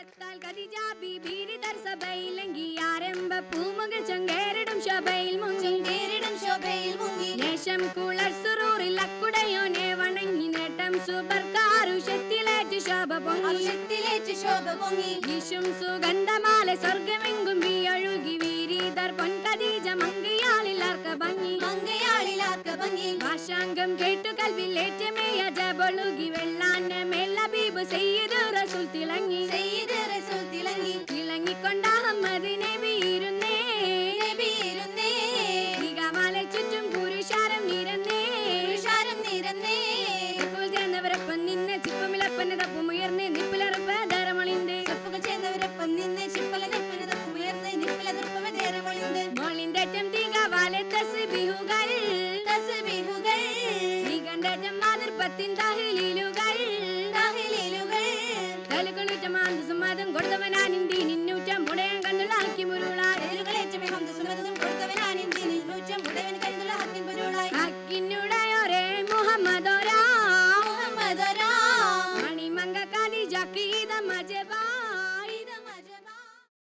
ാൽ ഖദീജ ബീബി ദർസബയിലെങ്കി ആരംഭ പൂമുകൾ ചൊങ്കേറിടും ശോഭയിൽ മുങ്ങി നേശം കുളർ സുറൂറിൽ അക്കുടയോനെ വണങ്ങി നേട്ടം സുബർക്കാരുഷത്തിലേറ്റ് ശോഭ പൊങ്ങി വിഷും സുഗന്ധമാല സ്വർഗമെങ്കും വിയൊഴുകി വീരീതർ പൊൻ ഖദീജ മങ്കയാളിലാർക്ക ഭംഗി ഭാഷാംഗം കേട്ടു കൽവിലേറ്റമേയ ജബൊഴുകി വെള്ളാന മേൽ ഹബീബ് സയ്യിദ് റസൂൽ തിളങ്ങിക്കൊണ്ട അഹമ്മദ് നബിയിരുന്നേ ദിഗമാല ചുറ്റും പുരുഷാരം നിരന്നേ ഇപ്പോൾ ചേർന്നവരൊപ്പം നിന്ന് ചിപ്പമിലപ്പന് തപ്പുമുയർന്ന് നിപ്പിലറപ്പ് ധാരമൊളിണ്ട് മോളിന്റേറ്റം ദിഗവാലെ തസ്ബീഹുകൾ ദിഗന്റേറ്റം മാതൃപ്പത്തിൻ തഹ്ലീലുകൾ തലുകളുറ്റ മാന്തസുമാതം കൊടുത്തവനാനിന്റെ